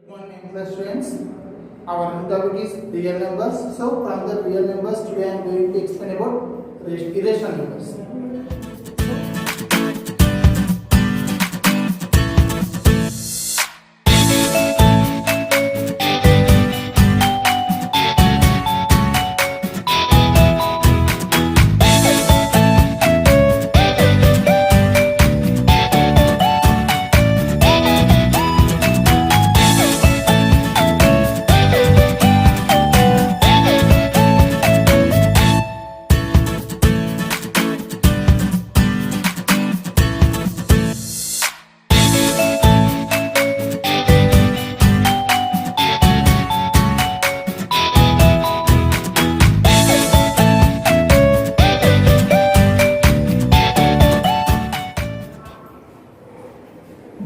Good morning, class students. Our new topic is real numbers. So, from the real numbers, today I am going to explain about irrational numbers.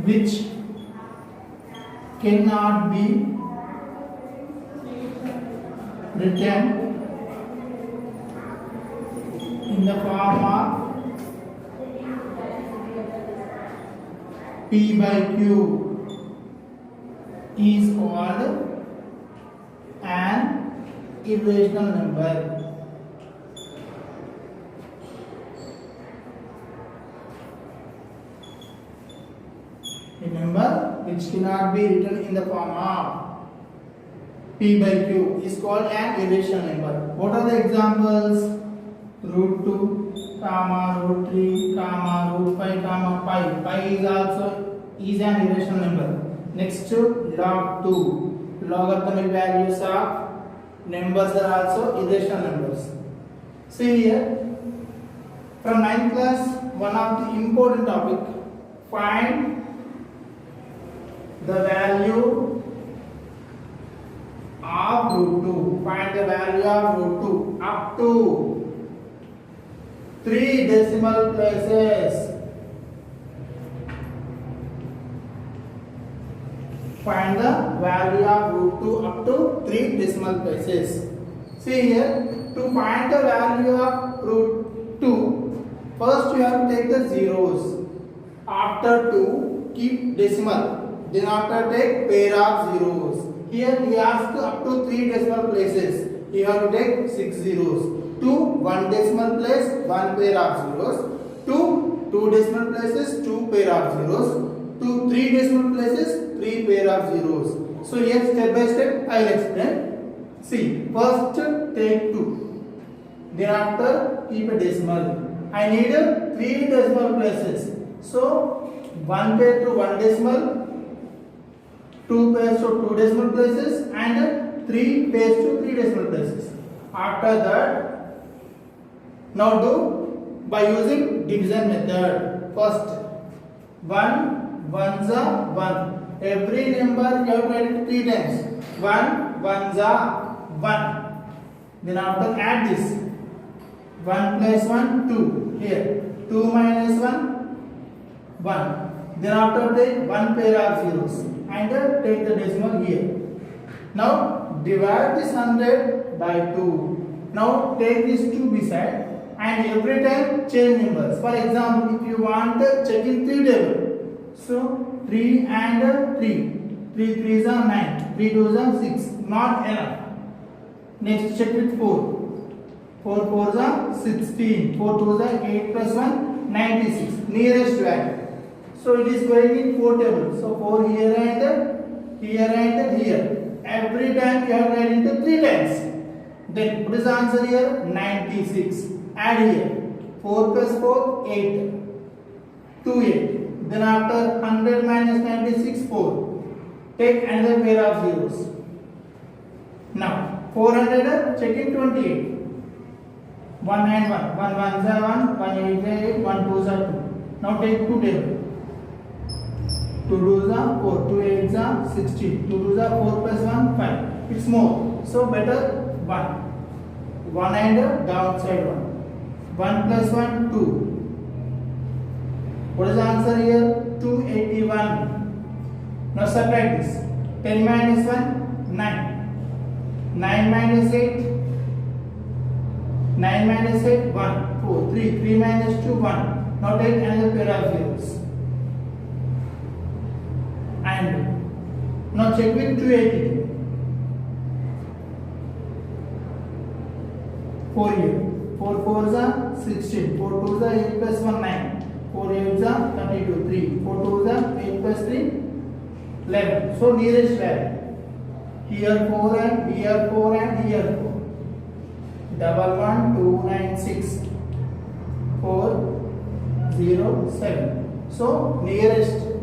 Which cannot be written in the form of P by Q is called an irrational number. Remember, which cannot be written in the form of P by Q is called an irrational number. What are the examples? Root 2, comma, root 3, comma, root 5, comma, pi. Pi is also an irrational number. Next to log 2. Logarithmic values of numbers are also irrational numbers. See here, from 9th class, one of the important topic, find the value of root 2. Find the value of root 2 up to 3 decimal places. Find the value of root 2 up to 3 decimal places. See here, to find the value of root 2, first you have to take the zeros. After 2, keep decimal. Then after take pair of zeros. Here he asks up to 3 decimal places. You have to take 6 zeros. To 1 decimal place, 1 pair of zeros. To 2 decimal places, 2 pair of zeros. To 3 decimal places, 3 pair of zeros. So here step by step I will explain. See, first take 2. Then after keep a decimal. I need 3 decimal places. So 1 pair to 1 decimal. 2 pairs to 2 decimal places and 3 pairs to 3 decimal places. After that, now do by using division method. First, 1 ones are 1. Every number you have to write it 3 times. 1 ones are 1. Then after add this. 1 plus 1, 2. Here, 2 minus 1, 1. Then after take 1 pair of zeros. And take the decimal here. Now divide this 100 by 2. Now take these 2 beside and every time change numbers. For example, if you want check in 3 table. So 3 and 3. 3 3s are 9. 3 2s are 6. Not enough. Next check with 4. 4 4s are 16. 4 2s are 8 plus 1 96. Nearest value. So it is going in 4 tables. So 4 here and here and here. Every time you have to write into 3 times. Then what is the answer here? 96. Add here. 4 plus 4, 8. 2, 8. Then after 100 minus 96, 4. Take another pair of zeros. Now 400, check in 28. 1 and 1. 1 1s are 1, 1 8 are 8, 1 2s are 2. Now take 2 tables. 2 2s are 4, 2 8s are 16, 2 2s are 4 plus 1, 5. It's more. So better 1. 1 and downside 1. 1 plus 1, 2. What is the answer here? 281. Now subtract this. 10 minus 1, 9. 9 minus 8. 9 minus 8, 1. 4. 3. 3 minus 2, 1. Now take another pair of zeros. And Now check with 282. 4 here. 4 4 is 16. 4 2 is 8 plus 1 9. 4 8 is 32. 3. 4 2 is 8 plus 3 11. So nearest value. Here 4 and here 4 and here 4. Double 1 2 9 6 4 0 7. So nearest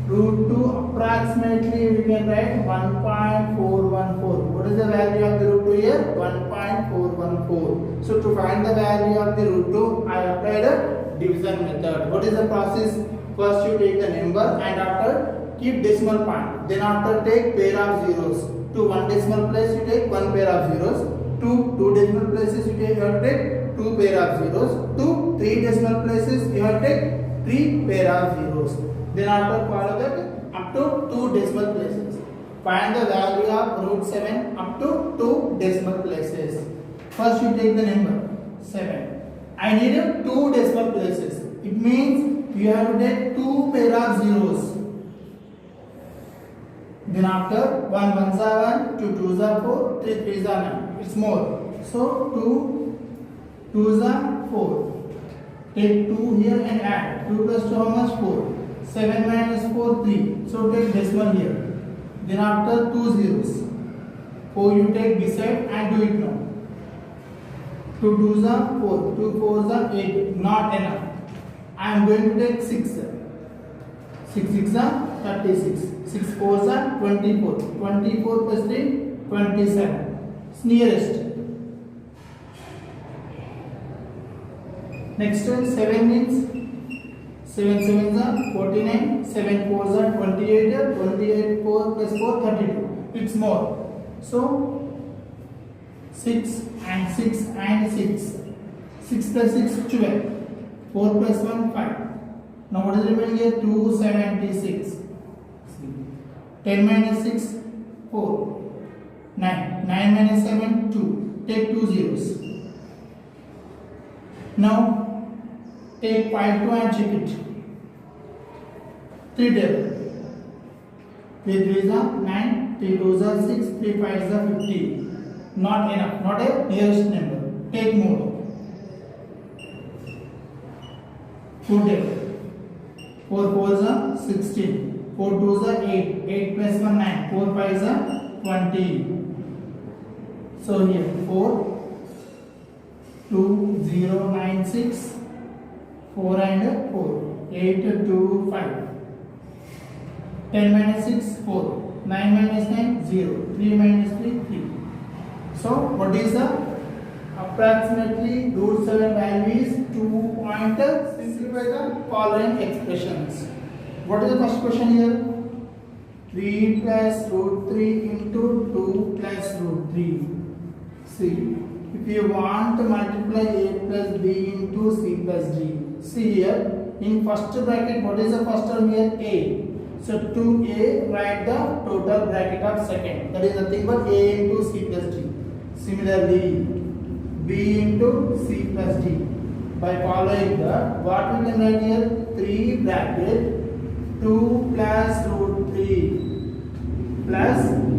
root 2 approximately we can write 1.414. What is the value of the root 2 here? 1.414. So to find the value of the root 2, I applied a division method. What is the process? First you take the number and after keep decimal point. Then after take pair of zeros. To one decimal place you take one pair of zeros. To two decimal places you have to take two pair of zeros. To three decimal places you have to take three pair of zeros. Then after follow that up to two decimal places. Find the value of root 7 up to two decimal places. First you take the number 7. I need two decimal places. It means you have to take two pair of zeros. Then after 1 1s are 1, 2 2s are 4, 3 3s are 9. It's more. So 2 2s are 4. Take 2 here and add. 2 plus 2 how much? 4. 7 minus 4 3. So take decimal here. Then after 2 zeros. 4 you take beside and do it now. 2 2s are 4. 2 4s are 8. Not enough. I am going to take 6. 6 6 are 36. 6 4s are 24. 24 plus 3 27. It's nearest. Next one 7 means 7 7s are 49. 7 4s are 28. 28 4 plus 4 32. It's more. So 6 and 6 and 6. 6 plus 6 12. 4 plus 1 5. Now what is remaining here? 276. 10 minus 6 4. 9. 9 minus 7 2. Take 2 zeros. Now take 5 2 and check it. 3 table. 3 3s are 9. 3 2s are 6. 3 5s are 15. Not enough. Not a nearest number. Take more. 2 table. 4 4s are 16. 4 2s are 8. 8 plus 1 9. 4 5s are 20. So here 4 2 0 9 6 4 and 4 8 2 5. 10 minus 6 4. 9 minus 9 0. 3 minus 3 3. So what is the approximately root 7 value is 2. Simplify the following expressions. What is the first question here? 3 plus root 3 into 2 plus root 3. See, if you want to multiply a plus b into c plus d. See here, in first bracket, what is the first term here? A. So 2a, write the total bracket of second. That is nothing but a into c plus d. Similarly, b into c plus d. By following that, what we can write here? 3 bracket 2 plus root 3 plus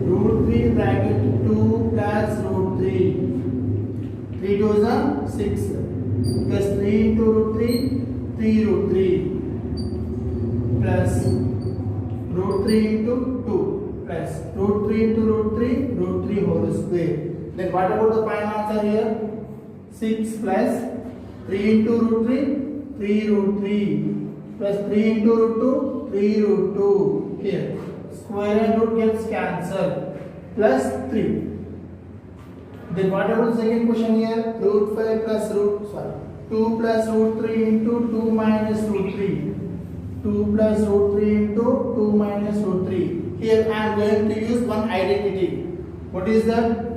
root 3 bracket 2 plus root 3. 3 2s are 6 plus 3 into root 3, 3 root 3 plus root 3 into 2 plus root 3 into root 3 whole square. Then what about the final answer here? 6 plus 3 into root 3, 3 root 3 plus 3 into root 2, 3 root 2. Here square and root gets cancelled plus 3. Then what about the second question here? Root 5 plus 2 plus root 3 into 2 minus root 3. 2 plus root 3 into 2 minus root 3. Here I am going to use one identity. What is that?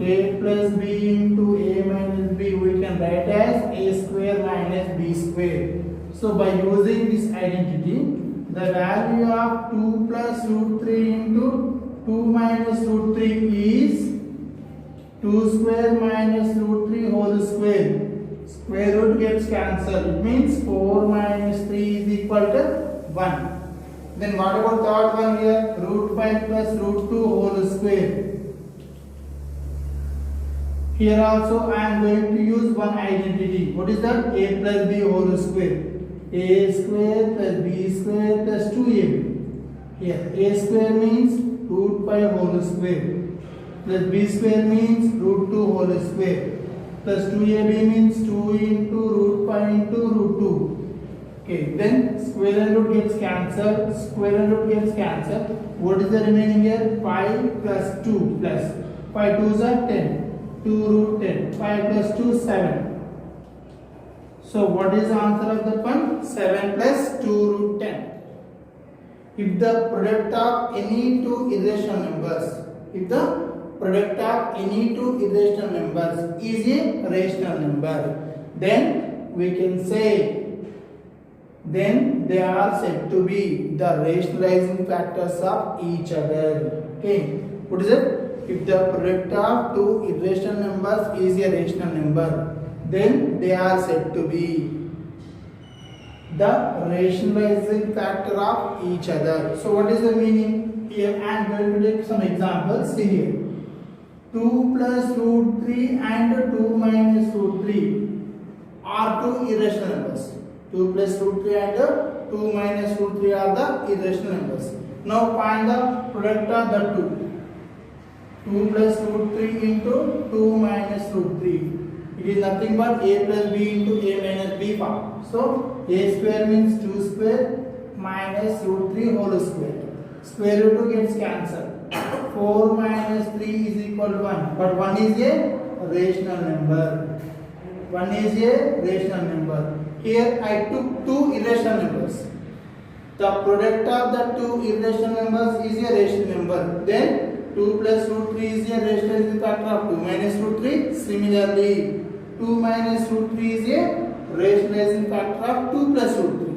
A plus b into a minus b we can write as a square minus b square. So by using this identity, the value of 2 plus root 3 into 2 minus root 3 is 2 square minus root 3 whole square. Square root gets cancelled. It means 4 minus 3 is equal to 1. Then what about third one here? Root 5 plus root 2 whole square. Here also I am going to use one identity. What is that? A plus b whole square. A square plus b square plus 2ab. Here a square means root 5 whole square plus b square means root 2 whole square plus 2ab means 2 into root 5 into root 2. Okay, then square and root gets cancelled. Square and root gets cancelled. What is the remaining here? 5 plus 2 plus 5 2s are 10. 2 root 10. 5 plus 2 7. So what is the answer of that one? 7 plus 2 root 10. If the product of any two irrational numbers, if the product of any two irrational numbers is a rational number, then we can say then they are said to be the rationalizing factors of each other. Okay, what is it? If the product of two irrational numbers is a rational number, then they are said to be the rationalizing factor of each other. So what is the meaning? Here I am going to take some examples. See here, 2 plus root 3 and 2 minus root 3 are two irrational numbers. 2 plus root 3 and 2 minus root 3 are the irrational numbers. Now find the product of the two. 2 plus root 3 into 2 minus root 3. It is nothing but a plus b into a minus b form. So a square means 2 square minus root 3 whole square. Square root 2 gets cancelled. 4 minus 3 is equal to 1. But 1 is a rational number. 1 is a rational number. Here I took two irrational numbers. The product of the two irrational numbers is a rational number. Then 2 plus root 3 is a rationalizing factor of 2 minus root 3. Similarly, 2 minus root 3 is a rationalizing factor of 2 plus root 3.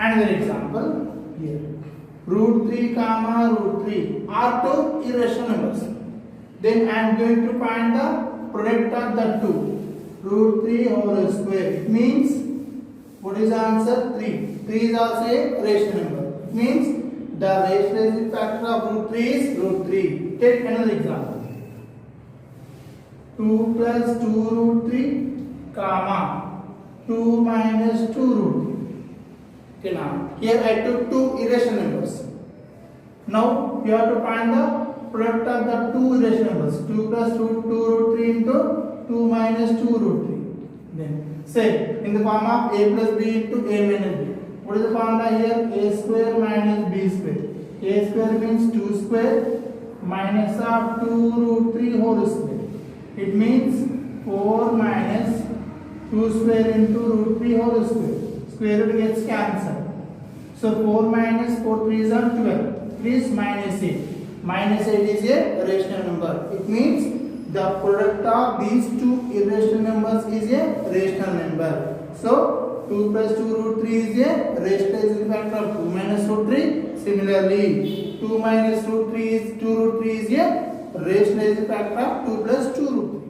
Another example here. Root 3 comma root 3 are two irrational numbers. Then I am going to find the product of the two. Root 3 whole square. It means, what is the answer? 3. 3 is also a rational number. It means the rationalizing factor of root 3 is root 3. Take another example. 2 plus 2 root 3 comma 2 minus 2 root 3. Okay, now here I took two irrational numbers. Now you have to find the product of the two irrational numbers. 2 plus 2 root 3 into 2 minus 2 root 3. Then say in the form of a plus b into a minus b. What is the formula here? A square minus b square. A square means 2 square minus of 2 root 3 whole square. It means 4 minus 2 square into root 3 whole square. Square root gets cancelled. So 4 minus 4 3 are 12. 3 is minus 8. Minus 8 is a rational number. It means the product of these two irrational numbers is a rational number. So 2 plus 2 root 3 is a rationalizing factor of 2 minus root 3. Similarly, 2 minus root 3 is 2 root 3 is a rationalizing factor of 2 plus 2 root 3.